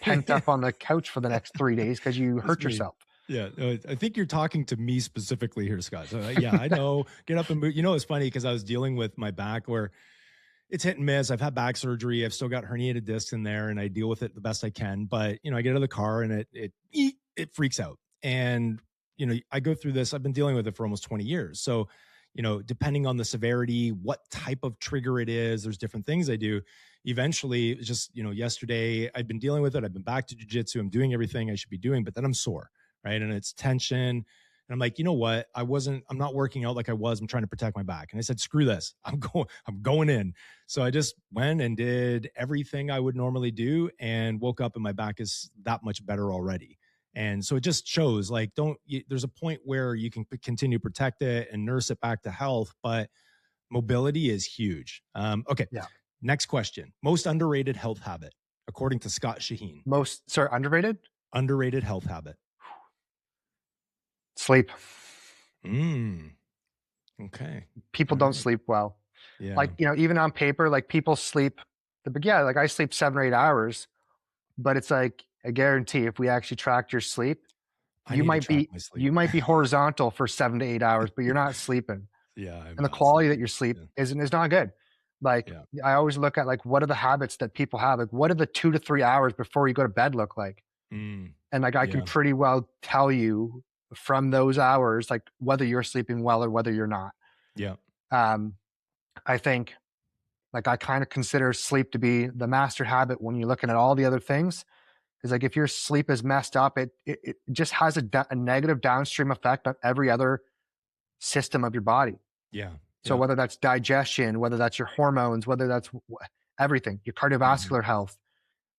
Pent up on the couch for the next 3 days because you hurt yourself. Yeah, I think you're talking to me specifically here, Scott. So I know. Get up and move. It's funny because I was dealing with my back where it's hit and miss. I've had back surgery. I've still got herniated discs in there, and I deal with it the best I can. But I get out of the car and it freaks out. And I go through this. I've been dealing with it for almost 20 years. So depending on the severity, what type of trigger it is, there's different things I do. Eventually, it's just yesterday I've been dealing with it. I've been back to jiu-jitsu. I'm doing everything I should be doing, but then I'm sore. Right. And it's tension. And I'm like, you know what? I'm not working out like I was. I'm trying to protect my back. And I said, screw this. I'm going in. So I just went and did everything I would normally do and woke up and my back is that much better already. And so it just shows like, there's a point where you can continue to protect it and nurse it back to health, but mobility is huge. Okay. Yeah. Next question. Most underrated health habit, according to Scott Shaheen. Underrated? Underrated health habit. Sleep. Okay. People don't sleep well. Yeah. Like, even on paper, like people sleep, like I sleep 7 or 8 hours, but it's like, I guarantee if we actually tracked your sleep, you might be horizontal for 7 to 8 hours, but you're not sleeping. And the quality that your sleep is not good. Like I always look at like, what are the habits that people have? Like, what are the 2 to 3 hours before you go to bed look like? And like, I can pretty well tell you from those hours, like whether you're sleeping well or whether you're not. I think like I kind of consider sleep to be the master habit when you're looking at all the other things. Because like if your sleep is messed up, it just has a negative downstream effect on every other system of your body. So whether that's digestion, whether that's your hormones, whether that's everything, your cardiovascular health,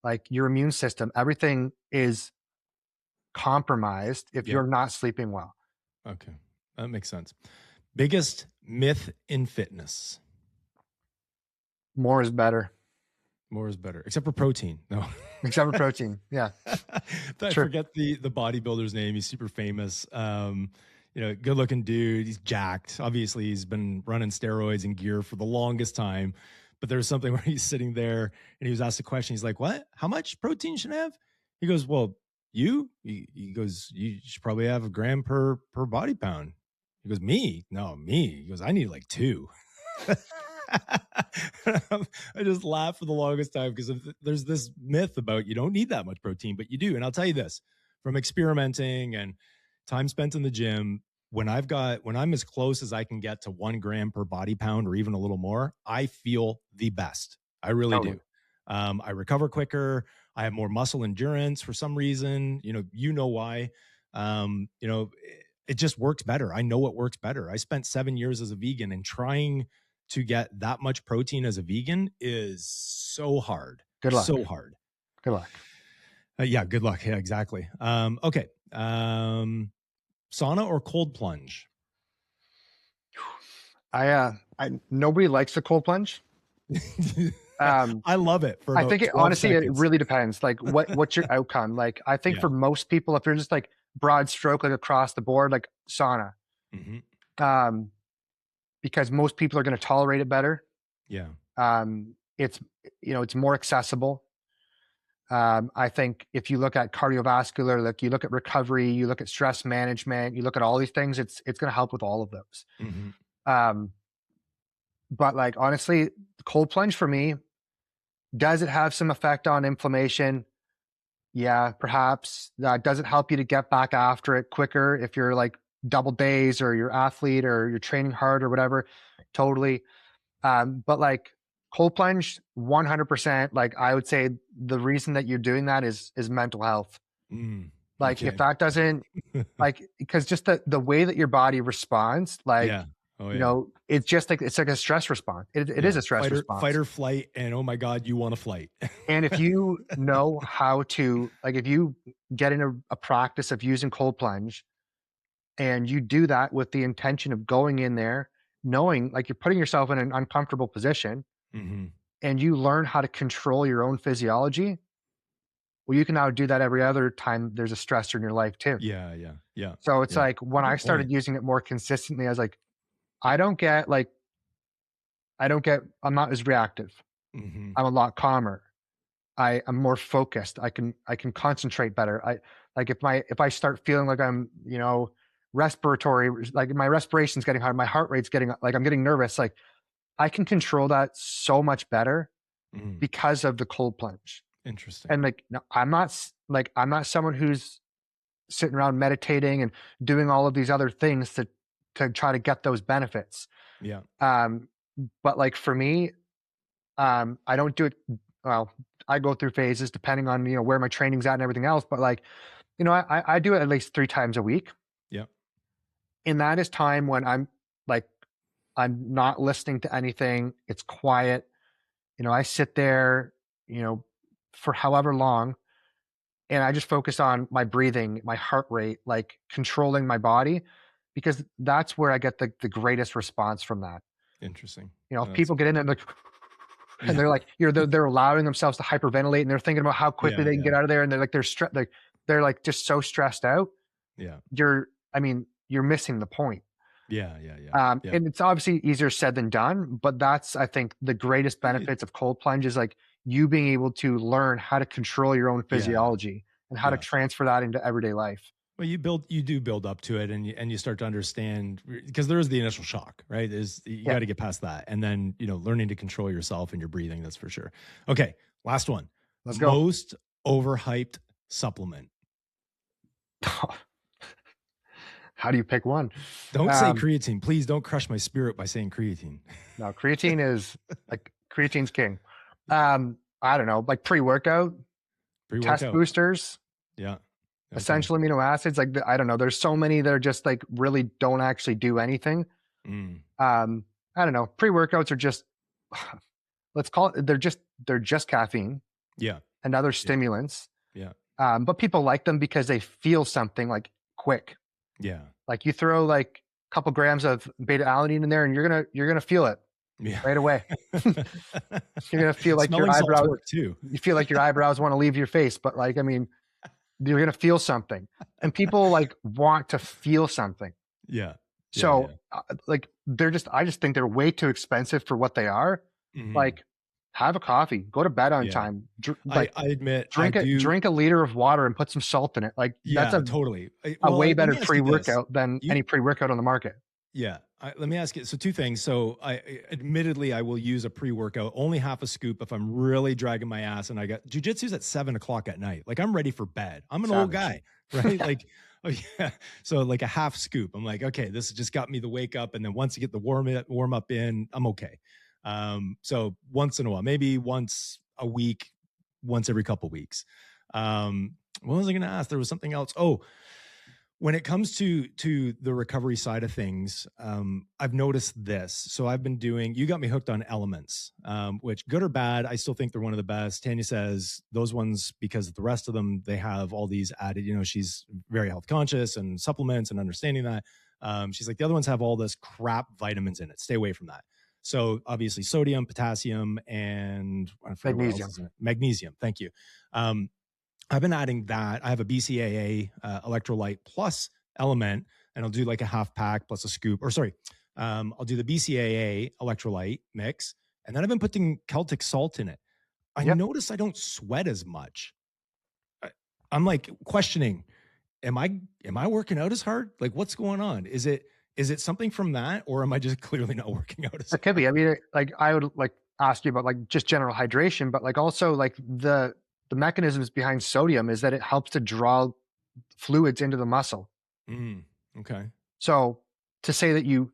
like your immune system, everything is compromised if you're not sleeping well. Okay. That makes sense. Biggest myth in fitness. More is better. More is better, except for protein. No, except for protein. Yeah. I forget the bodybuilder's name. He's super famous. Good looking dude. He's jacked. Obviously, he's been running steroids and gear for the longest time. But there's something where he's sitting there and he was asked a question. He's like, "What? How much protein should I have?" He goes, "Well, He goes, "You should probably have a gram per body pound." He goes, "Me? No, me." He goes, "I need like 2." I just laughed for the longest time because there's this myth about you don't need that much protein, but you do. And I'll tell you this, from experimenting and time spent in the gym, when I'm as close as I can get to 1 gram per body pound or even a little more, I feel the best. I really do. I recover quicker. I have more muscle endurance for some reason. You know why. It just works better. I know it works better. I spent 7 years as a vegan, and trying to get that much protein as a vegan is so hard. Good luck. So hard. Good luck. Yeah, good luck. Yeah, exactly. Okay. Sauna or cold plunge? Nobody likes the cold plunge. I love it. I think honestly, it really depends. Like what's your outcome? Like, I think for most people, if you're just like broad stroke, like across the board, like sauna, because most people are going to tolerate it better. Yeah. It's more accessible. I think if you look at cardiovascular, like you look at recovery, you look at stress management, you look at all these things, it's going to help with all of those. But like, honestly, cold plunge for me, does it have some effect on inflammation? Yeah, perhaps. Does it help you to get back after it quicker if you're like double days or you're athlete or you're training hard or whatever? Totally. But like cold plunge, 100%. Like I would say the reason that you're doing that is mental health. Like if that doesn't like, because just the way that your body responds, like, it's just like, it's like a stress response. It is a stress response. Fight or flight. And oh my God, you want to flight. And if you know how to, like, if you get in a practice of using cold plunge and you do that with the intention of going in there, knowing like you're putting yourself in an uncomfortable position and you learn how to control your own physiology, well, you can now do that every other time there's a stressor in your life too. Yeah. So it's like when I started using it more consistently, I was like, I'm not as reactive. I'm a lot calmer. I'm more focused. I can concentrate better. If I start feeling like I'm, respiratory, like my respiration's getting hard, my heart rate's getting, like I'm getting nervous, like I can control that so much better because of the cold plunge. Interesting. And like, no, I'm not someone who's sitting around meditating and doing all of these other things to try to get those benefits. Yeah. But like for me, I don't do it. Well, I go through phases depending on, where my training's at and everything else. But like, I do it at least 3 times a week. Yeah. And that is time when I'm not listening to anything. It's quiet. I sit there, for however long, and I just focus on my breathing, my heart rate, like controlling my body, because that's where I get the greatest response from that. Interesting. People get in there and they're like, they're allowing themselves to hyperventilate and they're thinking about how quickly they can get out of there. And they're like, they're like just so stressed out. Yeah. You're missing the point. Yeah. And it's obviously easier said than done, but that's, I think, the greatest benefits of cold plunge is like you being able to learn how to control your own physiology and how to transfer that into everyday life. Well, you do build up to it, and you start to understand, because there is the initial shock, right? You got to get past that, and then learning to control yourself and your breathing. That's for sure. Okay, last one. Let's go. Most overhyped supplement. How do you pick one? Don't say creatine. Please don't crush my spirit by saying creatine. No, creatine is creatine's king. I don't know, like pre-workout. Test boosters. Yeah. Okay. Essential amino acids. Like, I don't know. There's so many that are just like really don't actually do anything. I don't know. Pre-workouts are just, let's call it, they're just caffeine. Yeah. And other stimulants. Yeah. But people like them because they feel something like quick. Yeah. Like you throw like a couple grams of beta alanine in there and you're gonna feel it right away. You're gonna feel like your eyebrows work too. You feel like your eyebrows want to leave your face, but like, I mean, you're gonna feel something, and people like want to feel something. Yeah. So like I just think they're way too expensive for what they are. Mm-hmm. Like, have a coffee, go to bed on time. I admit, drink a liter of water and put some salt in it. Like that's a way better pre-workout than any pre-workout on the market. Yeah. Let me ask you. So 2 things. So admittedly, I will use a pre-workout, only half a scoop if I'm really dragging my ass and I got jiu-jitsu's at 7:00 at night. Like I'm ready for bed. I'm an old guy, right? Like, oh yeah. So like a half scoop. I'm like, okay, this just got me the wake up. And then once you get the warm up in, I'm okay. So once in a while, maybe once a week, once every couple of weeks. What was I going to ask? There was something else. Oh, when it comes to the recovery side of things, I've noticed this. So I've been you got me hooked on Elements, which good or bad, I still think they're one of the best. Tanya says those ones, because the rest of them, they have all these added, she's very health conscious and supplements and understanding that. She's like, the other ones have all this crap vitamins in it. Stay away from that. So obviously sodium, potassium, and magnesium. Thank you. I've been adding that. I have a BCAA electrolyte plus element, and I'll do like a half pack plus a scoop, I'll do the BCAA electrolyte mix. And then I've been putting Celtic salt in it. I notice I don't sweat as much. I'm like questioning, am I working out as hard? Like what's going on? Is it something from that, or am I just clearly not working out as hard? It could be. I mean, like I would like ask you about like just general hydration, but like also like the mechanisms behind sodium is that it helps to draw fluids into the muscle. Okay. So to say that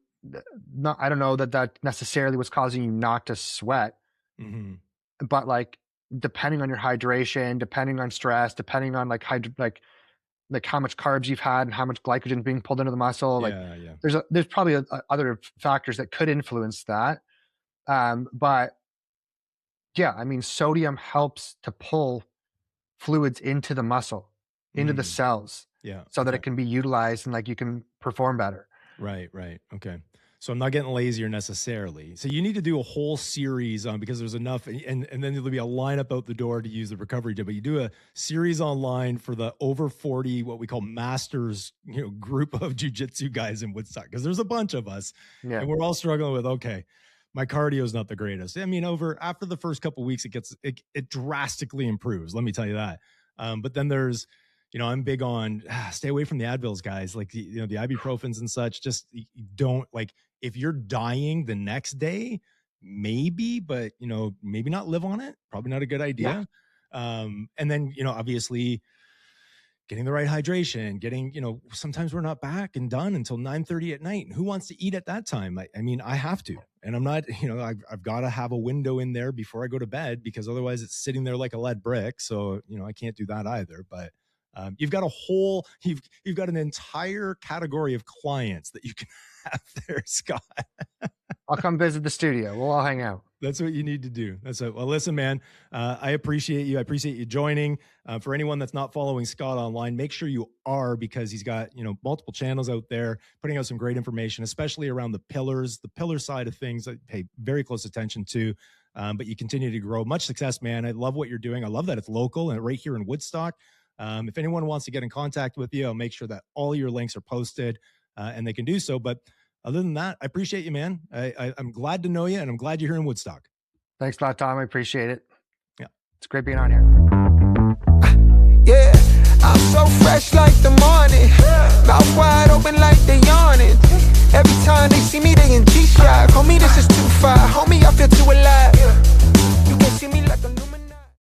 I don't know that necessarily was causing you not to sweat, but like depending on your hydration, depending on stress, depending on like how much carbs you've had and how much glycogen being pulled into the muscle. There's probably other factors that could influence that. But yeah, I mean, sodium helps to pull fluids into the muscle, into the cells. Yeah. So that it can be utilized and like you can perform better. Right. Okay. So I'm not getting lazier necessarily. So you need to do a whole series on, because there's enough, and then there'll be a lineup out the door to use the recovery gym, but you do a series online for the over 40, what we call masters, group of jiu-jitsu guys in Woodstock. Because there's a bunch of us and we're all struggling with, okay, my cardio is not the greatest. I mean, after the first couple of weeks, it drastically improves. Let me tell you that. But then there's, I'm big on stay away from the Advils, guys. Like the ibuprofens and such. Just don't, like, if you're dying the next day, maybe, but maybe not live on it. Probably not a good idea. Yeah. And then obviously getting the right hydration, sometimes we're not back and done until 9:30 at night. And who wants to eat at that time? I mean, I have to, and I'm not, I've got to have a window in there before I go to bed, because otherwise it's sitting there like a lead brick. So, I can't do that either. But you've got you've got an entire category of clients that you can have there, Scott. I'll come visit the studio. We'll all hang out. That's what you need to do. That's it. Well, listen, man, I appreciate you. I appreciate you joining. For anyone that's not following Scott online, make sure you are, because he's got, multiple channels out there putting out some great information, especially around the pillar side of things that pay very close attention to. But you continue to grow. Much success, man. I love what you're doing. I love that it's local and right here in Woodstock. If anyone wants to get in contact with you, I'll make sure that all your links are posted and they can do so. But other than that, I appreciate you, man. I'm glad to know you, and I'm glad you're here in Woodstock. Thanks a lot, Tom. I appreciate it. Yeah. It's great being on here. Yeah, I'm so fresh like the morning. Mouth wide open like they yawning. Every time they see me, they in G-Shock. Homie, this is too far. Homie, I feel too alive. You can see me like a